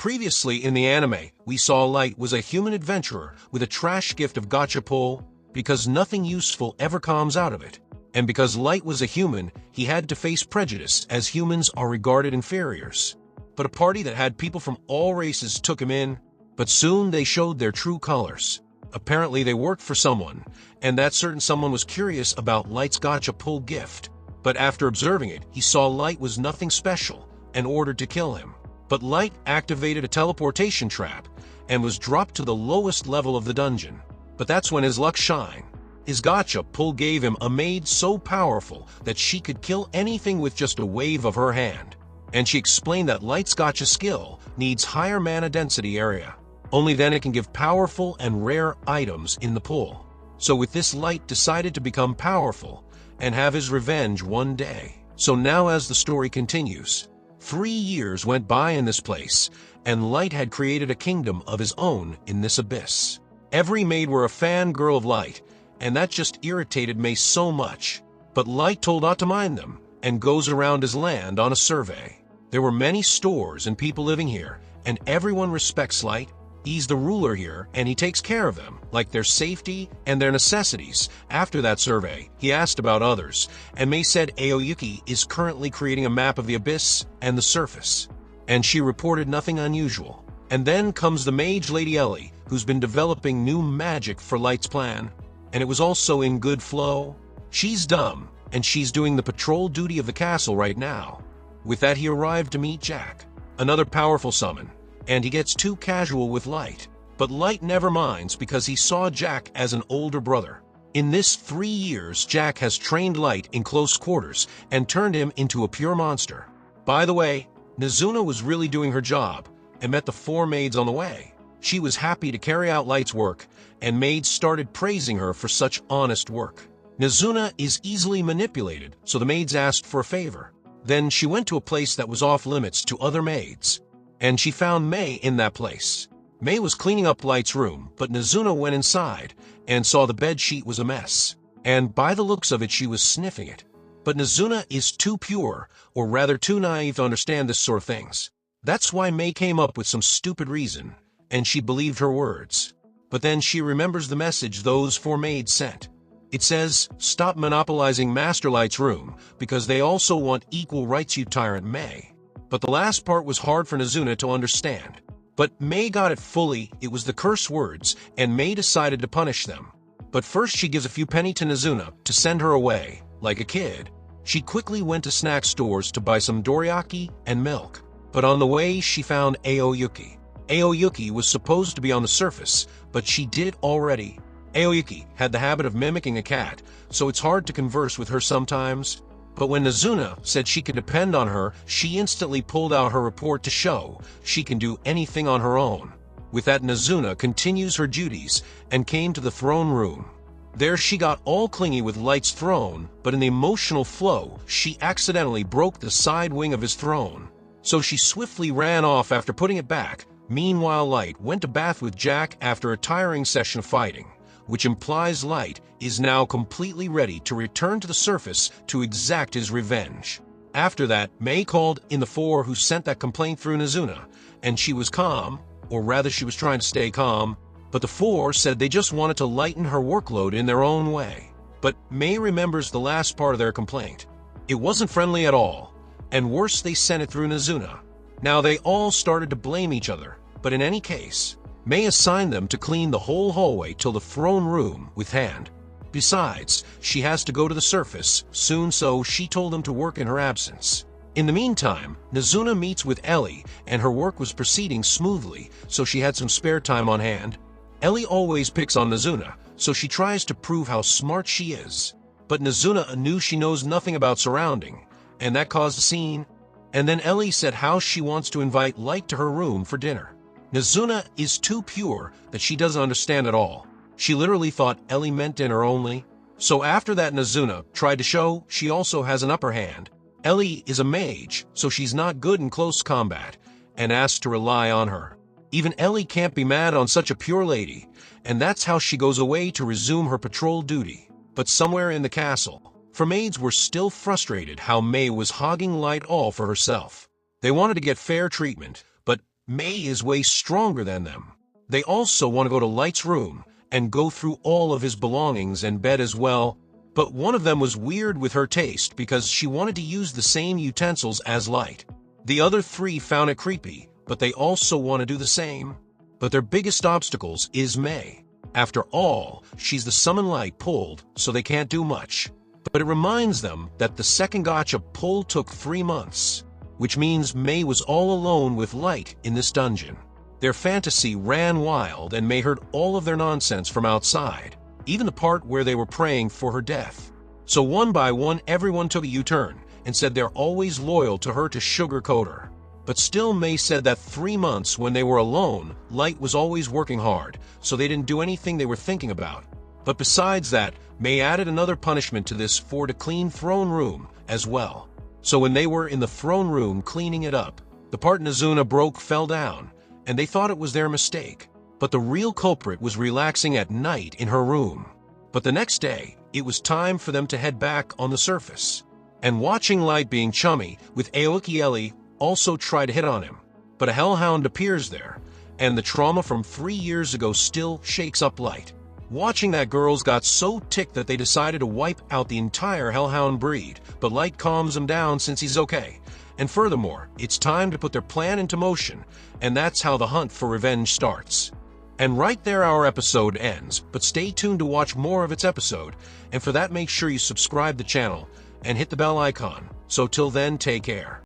Previously in the anime, we saw Light was a human adventurer with a trash gift of gacha pull because nothing useful ever comes out of it. And because Light was a human, he had to face prejudice as humans are regarded inferiors. But a party that had people from all races took him in, but soon they showed their true colors. Apparently they worked for someone, and that certain someone was curious about Light's gacha pull gift. But after observing it, he saw Light was nothing special and ordered to kill him. But Light activated a teleportation trap and was dropped to the lowest level of the dungeon. But that's when his luck shined. His gacha pull gave him a maid so powerful that she could kill anything with just a wave of her hand. And she explained that Light's gacha skill needs higher mana density area. Only then it can give powerful and rare items in the pull. So with this, Light decided to become powerful and have his revenge one day. So now as the story continues, 3 years went by in this place, and Light had created a kingdom of his own in this abyss. Every maid were a fangirl of Light, and that just irritated May so much. But Light told not to mind them, and goes around his land on a survey. There were many stores and people living here, and everyone respects Light. He's the ruler here, and he takes care of them, like their safety and their necessities. After that survey, he asked about others, and May said Aoyuki is currently creating a map of the abyss and the surface. And she reported nothing unusual. And then comes the mage Lady Ellie, who's been developing new magic for Light's plan, and it was also in good flow. She's dumb, and she's doing the patrol duty of the castle right now. With that, he arrived to meet Jack, another powerful summon, and he gets too casual with Light. But Light never minds because he saw Jack as an older brother. In this 3 years, Jack has trained Light in close quarters and turned him into a pure monster. By the way, Nizuna was really doing her job and met the 4 maids on the way. She was happy to carry out Light's work, and maids started praising her for such honest work. Nizuna is easily manipulated, so the maids asked for a favor. Then she went to a place that was off limits to other maids, and she found May in that place. May was cleaning up Light's room, but Nizuna went inside and saw the bed sheet was a mess. And by the looks of it, she was sniffing it. But Nizuna is too pure, or rather too naive to understand this sort of things. That's why May came up with some stupid reason, and she believed her words. But then she remembers the message those 4 maids sent. It says, stop monopolizing Master Light's room, because they also want equal rights, you tyrant May. But the last part was hard for Nizuna to understand. But May got it fully. It was the curse words, and May decided to punish them. But first she gives a few penny to Nizuna to send her away, like a kid. She quickly went to snack stores to buy some dorayaki and milk. But on the way she found Aoyuki. Aoyuki was supposed to be on the surface, but she did already. Aoyuki had the habit of mimicking a cat, so it's hard to converse with her sometimes. But when Nizuna said she could depend on her, she instantly pulled out her report to show she can do anything on her own. With that, Nizuna continues her duties and came to the throne room. There she got all clingy with Light's throne, but in the emotional flow, she accidentally broke the side wing of his throne. So she swiftly ran off after putting it back. Meanwhile, Light went to bath with Jack after a tiring session of fighting, which implies Light is now completely ready to return to the surface to exact his revenge. After that, May called in the 4 who sent that complaint through Nizuna, and she was calm, or rather she was trying to stay calm, but the 4 said they just wanted to lighten her workload in their own way. But May remembers the last part of their complaint. It wasn't friendly at all, and worse, they sent it through Nizuna. Now they all started to blame each other, but in any case, May assigned them to clean the whole hallway till the throne room with hand. Besides, she has to go to the surface soon, so she told them to work in her absence. In the meantime, Nizuna meets with Ellie, and her work was proceeding smoothly, so she had some spare time on hand. Ellie always picks on Nizuna, so she tries to prove how smart she is. But Nizuna knew she knows nothing about surrounding, and that caused a scene. And then Ellie said how she wants to invite Light to her room for dinner. Nizuna is too pure that she doesn't understand at all. She literally thought Ellie meant dinner only. So after that, Nizuna tried to show she also has an upper hand. Ellie is a mage, so she's not good in close combat, and asked to rely on her. Even Ellie can't be mad on such a pure lady, and that's how she goes away to resume her patrol duty. But somewhere in the castle, maids were still frustrated how May was hogging Light all for herself. They wanted to get fair treatment, but May is way stronger than them. They also want to go to Light's room and go through all of his belongings and bed as well, but one of them was weird with her taste because she wanted to use the same utensils as Light. The other three found it creepy, but they also want to do the same. But their biggest obstacles is May. After all, she's the summon Light pulled, so they can't do much. But it reminds them that the second gacha pull took 3 months, which means May was all alone with Light in this dungeon. Their fantasy ran wild, and May heard all of their nonsense from outside, even the part where they were praying for her death. So one by one, everyone took a U-turn and said they're always loyal to her to sugarcoat her. But still, May said that 3 months when they were alone, Light was always working hard, so they didn't do anything they were thinking about. But besides that, May added another punishment to this to clean throne room as well. So when they were in the throne room cleaning it up, the part Nazuna fell down, and they thought it was their mistake. But the real culprit was relaxing at night in her room. But the next day, it was time for them to head back on the surface. And watching Light being chummy with Aoki also try to hit on him. But a hellhound appears there, and the trauma from 3 years ago still shakes up Light. Watching that, girls got so ticked that they decided to wipe out the entire hellhound breed, but Light calms him down since he's okay. And furthermore, it's time to put their plan into motion, and that's how the hunt for revenge starts. And right there our episode ends, but stay tuned to watch more of its episode, and for that make sure you subscribe the channel and hit the bell icon. So till then, take care.